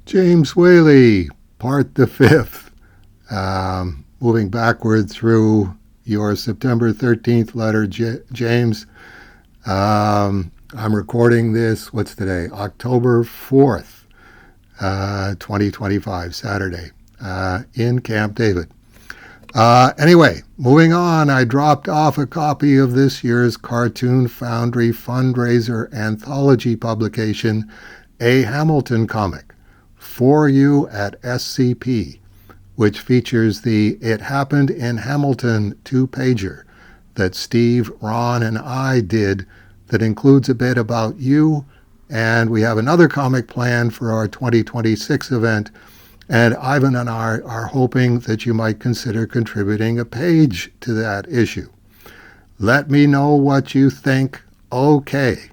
James Waley, part the fifth. Moving backward through your September 13th letter, James. I'm recording this, what's today? October 4th, 2025, Saturday, in Camp David. Anyway, moving on, I dropped off a copy of this year's Cartoon Foundry fundraiser anthology publication, A Hamilton Comic, for you at SCP, which features the It Happened in Hamilton two-pager that Steve, Ron, and I did that includes a bit about you, and we have another comic planned for our 2026 event, and Ivan and I are hoping that you might consider contributing a page to that issue. Let me know what you think. Okay.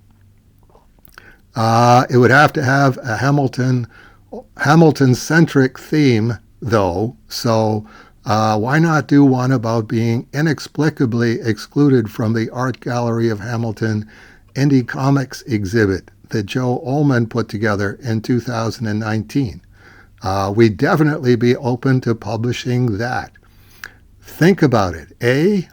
It would have to have a Hamilton-centric theme, though, so why not do one about being inexplicably excluded from the Art Gallery of Hamilton Indie Comics exhibit that Joe Ullman put together in 2019? We'd definitely be open to publishing that. Think about it, eh?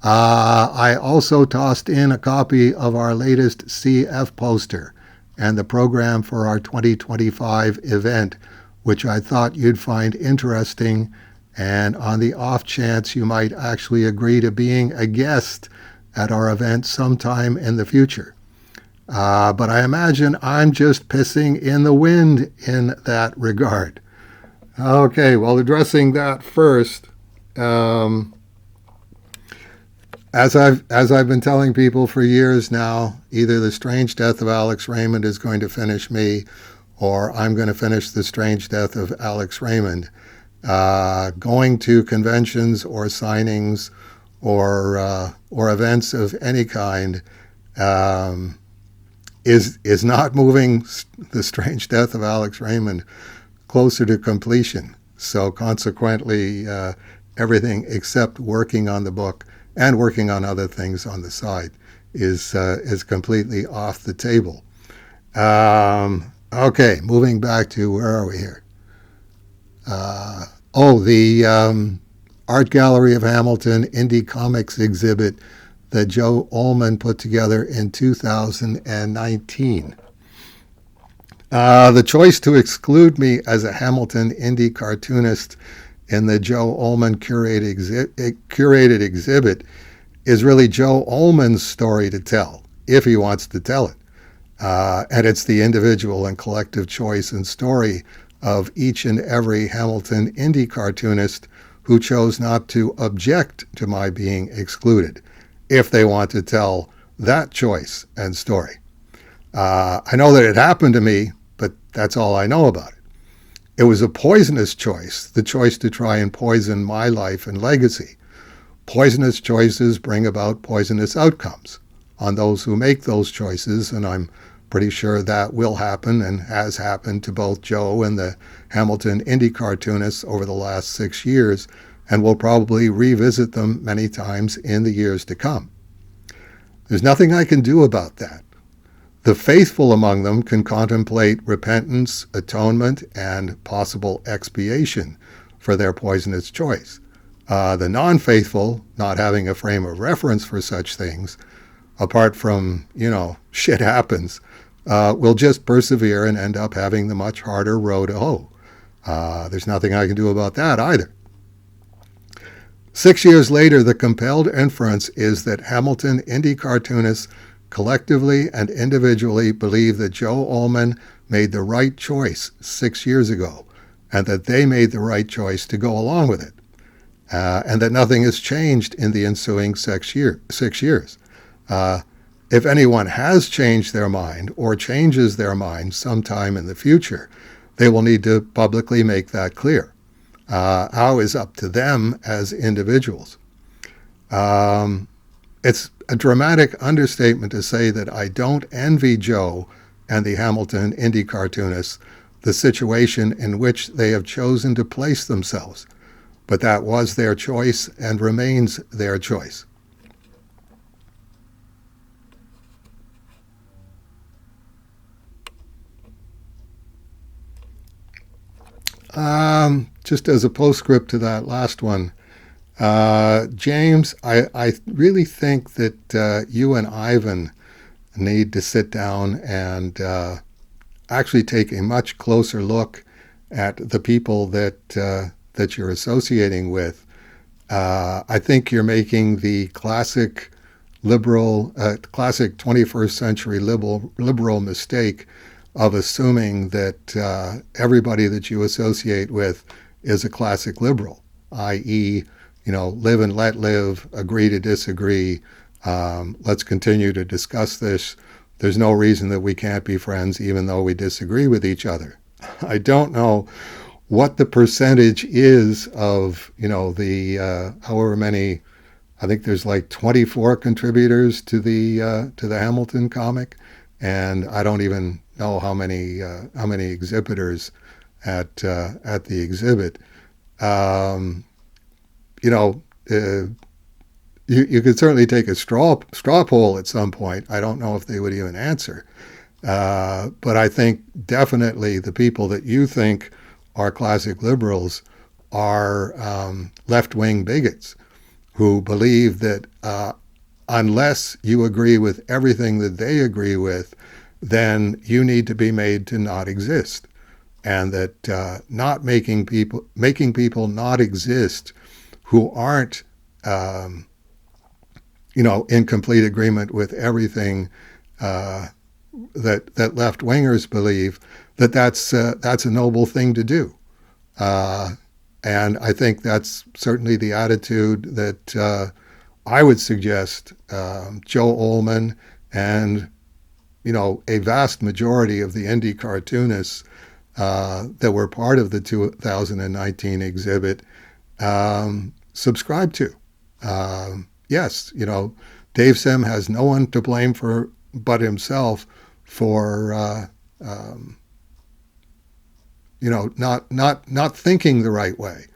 I also tossed in a copy of our latest CF poster and the program for our 2025 event, which I thought you'd find interesting, and on the off chance you might actually agree to being a guest at our event sometime in the future. But I imagine I'm just pissing in the wind in that regard. Okay, well, addressing that first, as I've been telling people for years now, either The Strange Death of Alex Raymond is going to finish me, or I'm going to finish The Strange Death of Alex Raymond. Going to conventions or signings or events of any kind is not moving The Strange Death of Alex Raymond closer to completion. So consequently, everything except working on the book and working on other things on the side is completely off the table. Okay, moving back to, where are we here? The Art Gallery of Hamilton Indie Comics exhibit that Joe Ullman put together in 2019. The choice to exclude me as a Hamilton indie cartoonist in the Joe Ullman curated exhibit is really Joe Ullman's story to tell, if he wants to tell it. And it's the individual and collective choice and story of each and every Hamilton indie cartoonist who chose not to object to my being excluded, if they want to tell that choice and story. I know that it happened to me, but that's all I know about it. It was a poisonous choice, the choice to try and poison my life and legacy. Poisonous choices bring about poisonous outcomes on those who make those choices, and I'm pretty sure that will happen and has happened to both Joe and the Hamilton indie cartoonists over the last 6 years, and we'll probably revisit them many times in the years to come. There's nothing I can do about that. The faithful among them can contemplate repentance, atonement, and possible expiation for their poisonous choice. The non-faithful, not having a frame of reference for such things, apart from, shit happens, will just persevere and end up having the much harder row to hoe. There's nothing I can do about that either. 6 years later, the compelled inference is that Hamilton indie cartoonists collectively and individually believe that Joe Ullman made the right choice 6 years ago, and that they made the right choice to go along with it, and that nothing has changed in the ensuing 6 years. If anyone has changed their mind or changes their mind sometime in the future, they will need to publicly make that clear. How is up to them as individuals. It's a dramatic understatement to say that I don't envy Joe and the Hamilton indie cartoonists the situation in which they have chosen to place themselves, but that was their choice and remains their choice. Just as a postscript to that last one, James, I really think that you and Ivan need to sit down and actually take a much closer look at the people that you're associating with. I think you're making the classic classic 21st century liberal mistake of assuming that everybody that you associate with is a classic liberal, i.e., live and let live, agree to disagree. Let's continue to discuss this. There's no reason that we can't be friends, even though we disagree with each other. I don't know what the percentage is of, the however many. I think there's like 24 contributors to the Hamilton comic, and I don't even know how many exhibitors at the exhibit. Um, you know, you could certainly take a straw poll at some point. I don't know if they would even answer, but I think definitely the people that you think are classic liberals are left-wing bigots who believe that unless you agree with everything that they agree with, then you need to be made to not exist, and that not making people not exist who aren't in complete agreement with everything that left wingers believe, that's a noble thing to do. And I think that's certainly the attitude that I would suggest Joe Ullman and a vast majority of the indie cartoonists that were part of the 2019 exhibit subscribe to. Yes, Dave Sim has no one to blame but himself for not thinking the right way.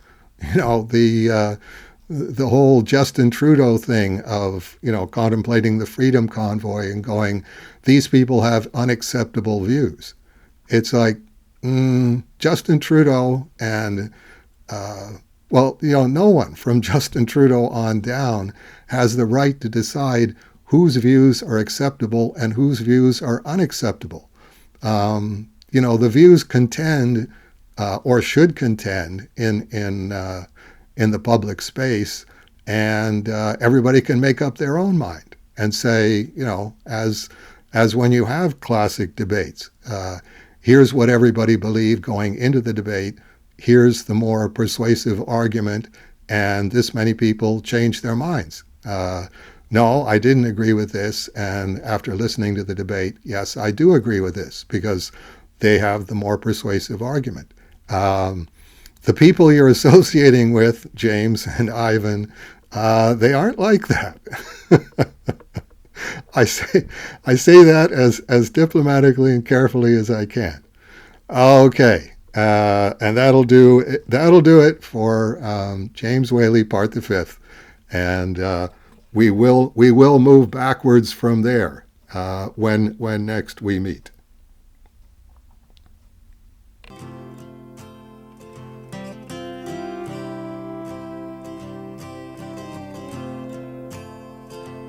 The whole Justin Trudeau thing of contemplating the Freedom Convoy and going, these people have unacceptable views. It's like Justin Trudeau and no one from Justin Trudeau on down has the right to decide whose views are acceptable and whose views are unacceptable. The views contend or should contend in the public space, and everybody can make up their own mind and say, as when you have classic debates, here's what everybody believed going into the debate. Here's the more persuasive argument, and this many people changed their minds. No, I didn't agree with this, and after listening to the debate, yes, I do agree with this because they have the more persuasive argument. The people you're associating with, James and Ivan, they aren't like that. I say that as diplomatically and carefully as I can. Okay. And that'll do it for James Waley, Part the Fifth, and we will move backwards from there when next we meet.